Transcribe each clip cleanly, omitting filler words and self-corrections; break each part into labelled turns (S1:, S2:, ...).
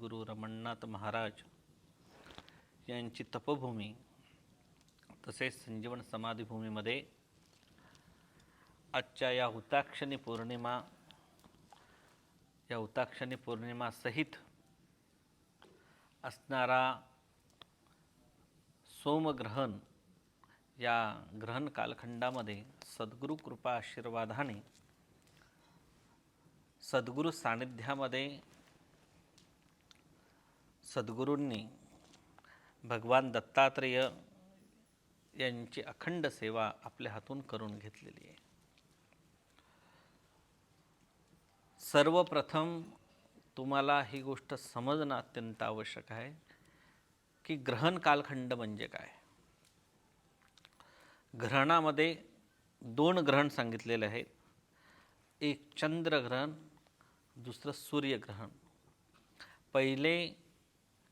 S1: सद्गुरू रमणनाथ महाराज यांची तपभूमी तसेच संजीवन समाधीभूमीमध्ये आजच्या या हुताक्षणी पौर्णिमा सहित असणारा सोमग्रहण या ग्रहण कालखंडामध्ये सद्गुरू कृपा आशीर्वादाने सद्गुरू सानिध्यामध्ये सद्गुरूंनी भगवान दत्तात्रेय यांची अखंड सेवा आपल्या हातून करून घेतलेली आहे। सर्वप्रथम तुम्हाला ही गोष्ट समजणं अत्यंत आवश्यक आहे की ग्रहण कालखंड म्हणजे काय। ग्रहणामध्ये दोन ग्रहण सांगितलेले आहेत, एक चंद्रग्रहण, दुसरं सूर्यग्रहण। पहिले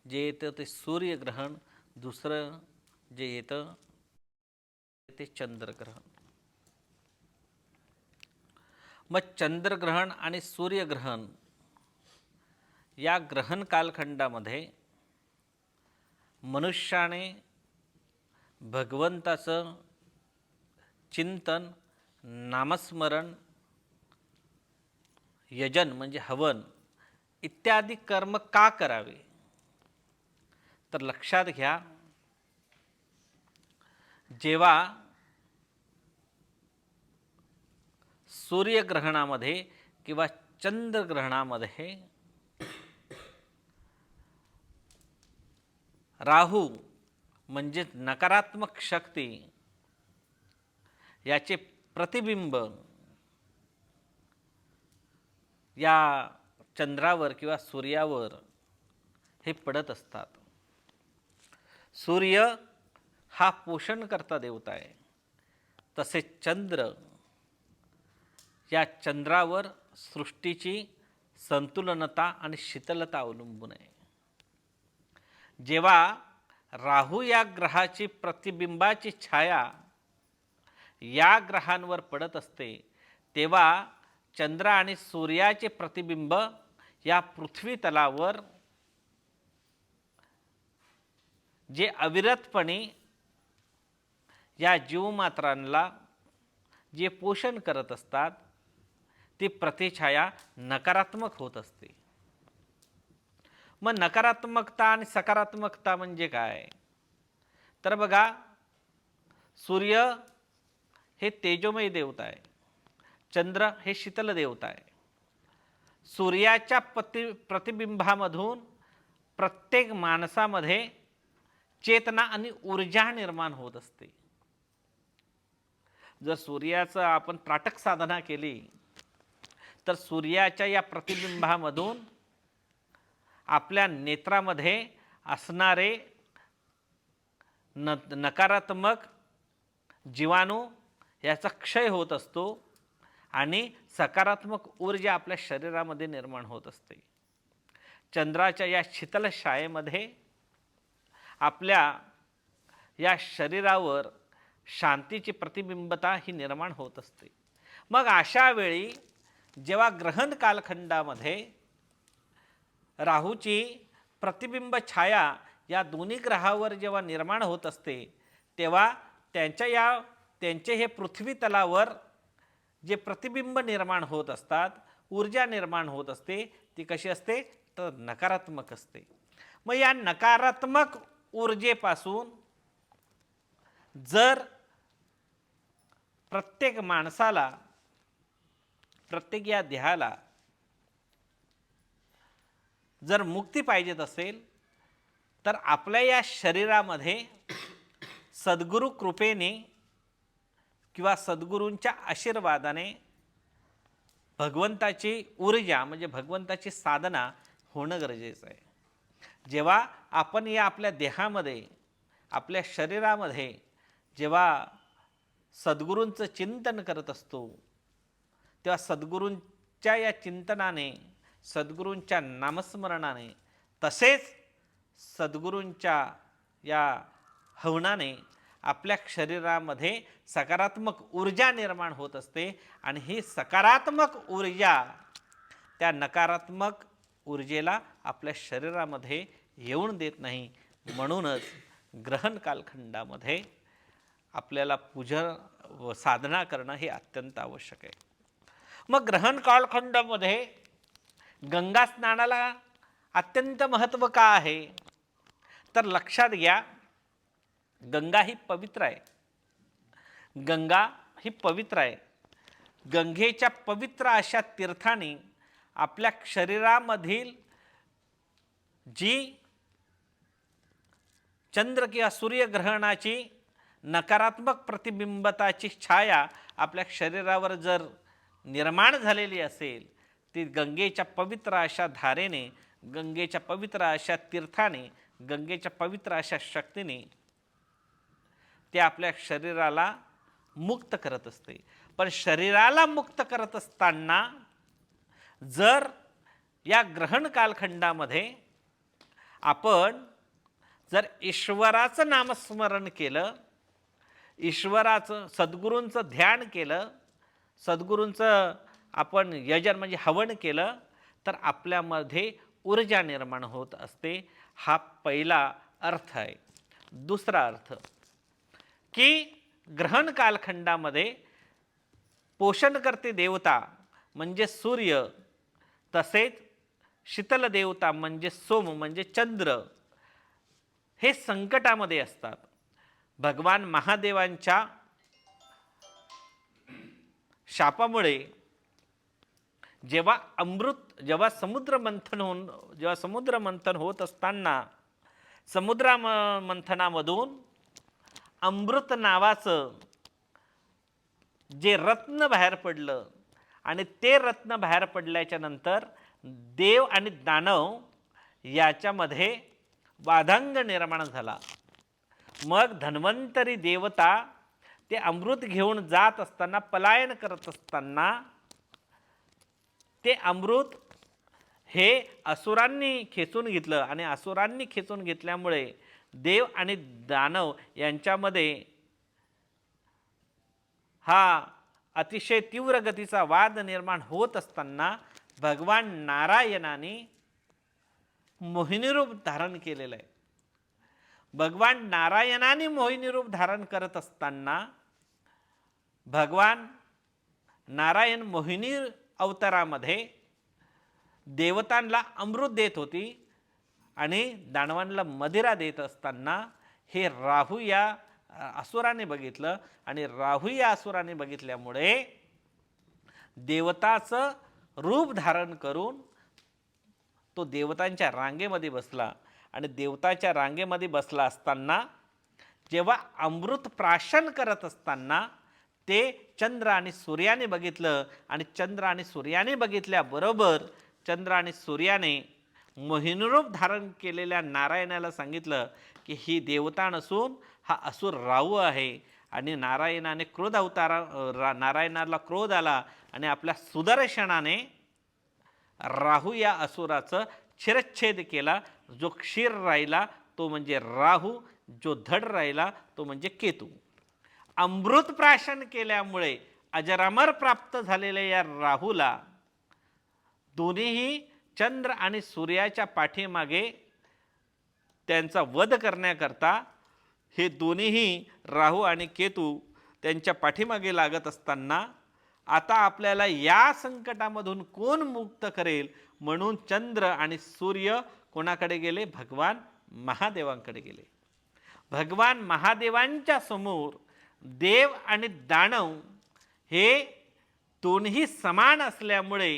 S1: जे येतं ते सूर्यग्रहण, दुसरं जे येतं ते चंद्रग्रहण। मग चंद्रग्रहण आणि सूर्यग्रहण या ग्रहण कालखंडामध्ये मनुष्याने भगवंताचं चिंतन, नामस्मरण, यजन म्हणजे हवन इत्यादी कर्म का करावे, तर लक्षात घ्या, जेव्हा सूर्यग्रहणामध्ये किंवा चंद्रग्रहणामध्ये राहू म्हणजे नकारात्मक शक्ती याचे प्रतिबिंब या चंद्रावर किंवा सूर्यावर हे पडत असतात। सूर्य हा पोषणकर्ता देवता आहे, तसेच चंद्र या चंद्रावर सृष्टीची संतुलनता आणि शीतलता अवलंबून आहे। जेव्हा राहू या ग्रहाची प्रतिबिंबाची छाया या ग्रहांवर पडत असते, तेव्हा चंद्र आणि सूर्याचे प्रतिबिंब या पृथ्वी तलावर जे अविरतपणे या जीवमात्रांना जे पोषण करत असतात, ती प्रतिछाया नकारात्मक होत असते। मग नकारात्मकता आणि सकारात्मकता म्हणजे काय, तर बघा, सूर्य हे तेजोमय देवता आहे, चंद्र हे शीतल देवता आहे। सूर्याच्या प्रतिबिंबामधून प्रत्येक माणसामध्ये चेतना आणि ऊर्जा निर्माण होत असते। जर सूर्याचं आपण त्राटक साधना केली तर सूर्याच्या या प्रतिबिंबामधून आपल्या नेत्रामध्ये असणारे नकारात्मक जीवाणू याचा क्षय होत असतो आणि सकारात्मक ऊर्जा आपल्या शरीरामध्ये निर्माण होत असते। चंद्राच्या या शीतल छायेमध्ये आपल्या या शरीरावर शांतीची प्रतिबिंबता ही निर्माण होत असते। मग अशा वेळी जेव्हा ग्रहण कालखंडामध्ये राहूची प्रतिबिंब छाया या दोन्ही ग्रहावर जेव्हा निर्माण होत असते, तेव्हा त्यांचे हे पृथ्वी तलावर जे प्रतिबिंब निर्माण होत असतात, ऊर्जा निर्माण होत असते, ती कशी असते, तर नकारात्मक असते। मग या नकारात्मक ऊर्जेपासून जर प्रत्येक माणसाला, प्रत्येक या देहाला जर मुक्ती पाहिजेत असेल, तर आपल्या या शरीरामध्ये सद्गुरू कृपेने किंवा सद्गुरूंच्या आशीर्वादाने भगवंताची ऊर्जा म्हणजे भगवंताची साधना होणं गरजेचं आहे। जेव्हा आपण या आपल्या देहामध्ये, आपल्या शरीरामध्ये जेव्हा सद्गुरूंचं चिंतन करत असतो, तेव्हा सद्गुरूंच्या या चिंतनाने, सद्गुरूंच्या नामस्मरणाने, तसेच सद्गुरूंच्या या हवनाने आपल्या शरीरामध्ये सकारात्मक ऊर्जा निर्माण होत असते आणि ही सकारात्मक ऊर्जा त्या नकारात्मक ऊर्जेला आपल्या शरीरामध्ये येऊन देत नाही. म्हणूनच ग्रहण कालखंडामध्ये आपल्याला पूजन व साधना करणं हे अत्यंत आवश्यक आहे. मग ग्रहण कालखंडामध्ये गंगा स्नानाला अत्यंत महत्त्व का आहे? तर लक्षात घ्या, गंगा ही पवित्र आहे. गंगा ही पवित्र आहे. गंगेच्या पवित्र अशा तीर्थाने आपल्या शरीरामधील जी चंद्र किंवा सूर्यग्रहणाची नकारात्मक प्रतिबिंबताची छाया आपल्या शरीरावर जर निर्माण झालेली असेल, ती गंगेच्या पवित्र अशा धारेने, गंगेच्या पवित्र अशा तीर्थाने, गंगेच्या पवित्र अशा शक्तीने ते आपल्या शरीराला मुक्त करत असते. पण शरीराला मुक्त करत असताना जर या ग्रहण कालखंडामध्ये आपण जर ईश्वराचं नामस्मरण केलं, ईश्वराचं सद्गुरूंचं ध्यान केलं, सद्गुरूंचं आपण यजन म्हणजे हवन केलं, तर आपल्यामध्ये ऊर्जा निर्माण होत असते. हा पहिला अर्थ आहे. दुसरा अर्थ की ग्रहण कालखंडामध्ये पोषणकर्ते देवता म्हणजे सूर्य, तसेच शीतल देवता म्हणजे सोम म्हणजे चंद्र हे संकटामध्ये असतात. भगवान महादेवांच्या शापामुळे जेव्हा समुद्र मंथन होत असताना समुद्र मंथनामधून अमृत नावाचं जे रत्न बाहेर पडलं आणि ते रत्न बाहेर पडल्याच्या नंतर देव आणि दानव याच्यामध्ये वादांग निर्माण झाला. मग धन्वंतरी देवता ते अमृत घेऊन जात असताना, पलायन करत असताना ते अमृत हे असुरांनी खेचून घेतलं आणि असुरांनी खेचून घेतल्यामुळे देव आणि दानव यांच्यामध्ये हा अतिशय तीव्र गतीचा वाद निर्माण होत असताना भगवान नारायणाने मोहिनी रूप धारण केलेलं आहे. भगवान नारायणाने मोहिनी रूप धारण करत असताना भगवान नारायण मोहिनी अवतारामध्ये देवतांना अमृत देत होती आणि दानवांना मदिरा देत असताना हे राहू या असुराने बघितलं आणि राहू या असुराने बघितल्यामुळे देवताचं रूप धारण करून तो देवतांच्या रांगेमध्ये बसला. आणि देवताच्या रांगेमध्ये बसला असताना जेव्हा अमृत प्राशन करत असताना ते चंद्र आणि सूर्याने बघितलं आणि चंद्र आणि सूर्याने बघितल्याबरोबर चंद्र आणि सूर्याने मोहिनीरूप धारण केलेल्या नारायणाला सांगितलं की ही देवता नसून हा असुर राहू आहे. आणि नारायणाने नारायणाला क्रोध आला आणि आपल्या सुदर्शनाने राहू या असुराचं शिरच्छेद केला. जो क्षीर राहिला तो म्हणजे राहू, जो धड राहिला तो म्हणजे केतू. अमृत प्राशन केल्यामुळे अजरामर प्राप्त झालेल्या या राहूला दोन्हीही चंद्र आणि सूर्याच्या पाठीमागे त्यांचा वध करण्याकरता हे दोन्हीही राहू आणि केतू त्यांच्या पाठीमागे लागत असताना आता आपल्याला या संकटामधून कोण मुक्त करेल म्हणून चंद्र आणि सूर्य कोणाकडे गेले? भगवान महादेवांकडे गेले. भगवान महादेवांच्या समोर देव आणि दानव हे दोन्ही समान असल्यामुळे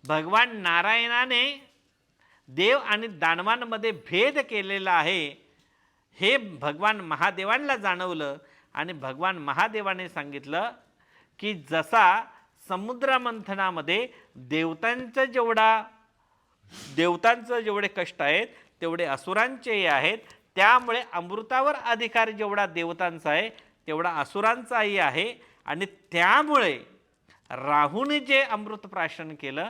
S1: भगवान नारायणाने देव आणि दानवांमध्ये भेद केलेला आहे हे भगवान महादेवांना जाणवलं. आणि भगवान महादेवाने सांगितलं की जसा समुद्र मंथनामध्ये देवतांचं जेवढे कष्ट आहेत तेवढे असुरांचेही आहेत. त्यामुळे अमृतावर अधिकार जेवढा देवतांचा आहे तेवढा असुरांचाही आहे. आणि त्यामुळे राहूने जे अमृत प्राशन केलं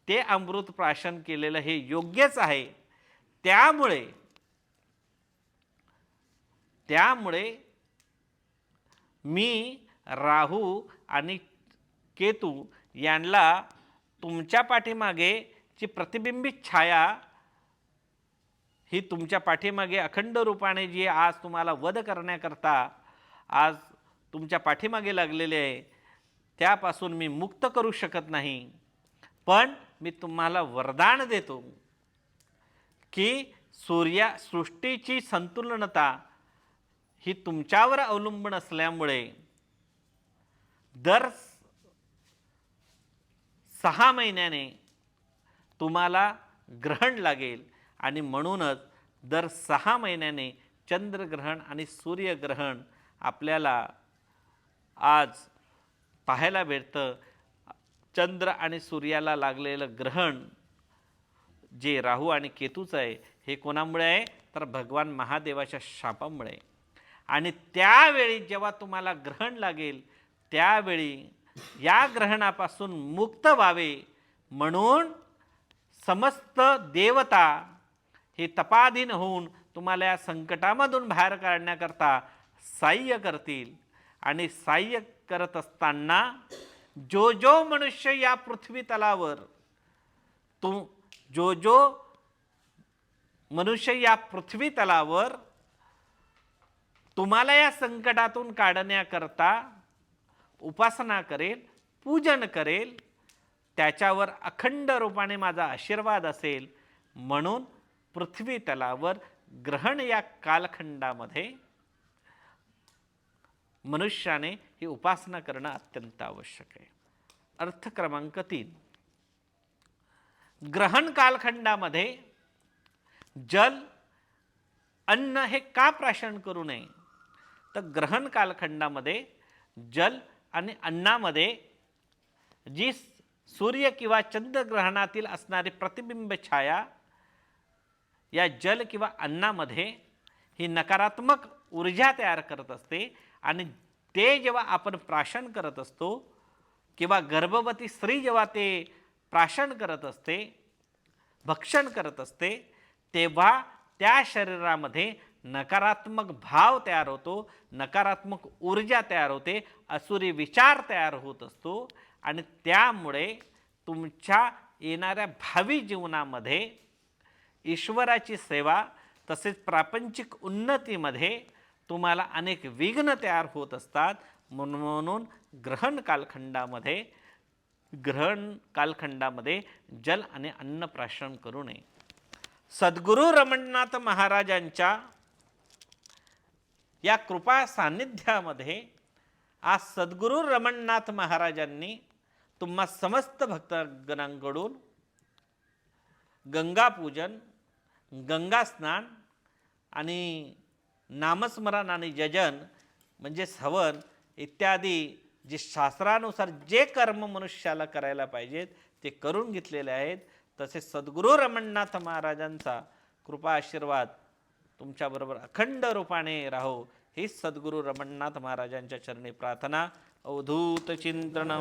S1: ते अमृत प्राशन केलेलं हे योग्यच आहे. त्यामुळे मी राहू आणि केतू यांना तुमच्या पाठीमागे जी प्रतिबिंबित छाया ही तुमच्या पाठीमागे अखंड रूपाने जी आज तुम्हाला वध करण्याकरता आज तुमच्या पाठीमागे लागलेले आहे, त्यापासून मी मुक्त करू शकत नाही. पण मी तुम्हाला वरदान देतो की सृष्टीची संतुलनता ही तुमच्यावर अवलंबून असल्यामुळे दर 6 महिन्याने तुम्हाला ग्रहण लागेल आणि म्हणूनच दर 6 महिन्याने चंद्रग्रहण आणि सूर्यग्रहण आपल्याला आज पाहायला भेटतं. चंद्र आणि सूर्याला लागलेलं ग्रहण जे राहू आणि केतूचं आहे, हे कोणामुळे आहे तर भगवान महादेवाच्या शापामुळे. आणि त्यावेळी जेव्हा तुम्हाला ग्रहण लागेल त्यावेळी या ग्रहणापासून मुक्त व्हावे म्हणून समस्त देवता हे तपाधीन होऊन तुम्हाला या संकटामधून बाहेर काढण्याकरता सहाय्य करतील. आणि सहाय्य करत असताना जो मनुष्य या पृथ्वी तलावर जो मनुष्य या पृथ्वी तलावर तुम्हाला या संकटातून काढण्याकरता उपासना करेल, पूजन करेल, त्याच्यावर अखंड रूपाने माझा आशीर्वाद असेल. म्हणून पृथ्वी तलावर ग्रहण या कालखंडामध्ये मनुष्याने ही उपासना करणं अत्यंत आवश्यक आहे. अर्थ क्रमांक 3, ग्रहण कालखंडामध्ये जल अन्न हे का प्राशन करू नये तर ग्रहण कालखंडामध्ये जल आणि अन्नामध्ये जी सूर्य किंवा चंद्रग्रहणातील असणारी प्रतिबिंब छाया या जल किंवा अन्नामध्ये ही नकारात्मक ऊर्जा तयार करत असते. आणि ते जेव्हा आपण प्राशन करत असतो किंवा गर्भवती स्त्री जेव्हा ते प्राशन करत असते, भक्षण करत असते, तेव्हा त्या शरीरामध्ये नकारात्मक भाव तयार होतो, नकारात्मक ऊर्जा तयार होते, असुरी विचार तयार होत असतो. आणि त्यामुळे तुमच्या येणाऱ्या भावी जीवनामध्ये ईश्वराची सेवा तसेच प्रापंचिक उन्नतीमध्ये तुम्हाला अनेक विघ्न तयार होत असतात. म्हणून ग्रहण कालखंडामध्ये जल आणि अन्न प्राशन करू नये. सद्गुरू रमणनाथ महाराजांच्या या कृपा सान्निध्यामध्ये आज सद्गुरू रमणनाथ महाराजांनी तुम्हा समस्त भक्तगणांकडून गंगापूजन, गंगा स्नान आणि नामस्मरण आणि यजन म्हणजे हवन इत्यादी जे शास्त्रानुसार जे कर्म मनुष्याला करायला पाहिजेत ते करून घेतलेले आहेत. तसेच सद्गुरू रमणनाथ महाराजांचा कृपा आशीर्वाद तुमच्याबरोबर अखंड रूपाने राहो ही सद्गुरू रमणनाथ महाराजांच्या चरणी प्रार्थना. अवधूत चिंतन.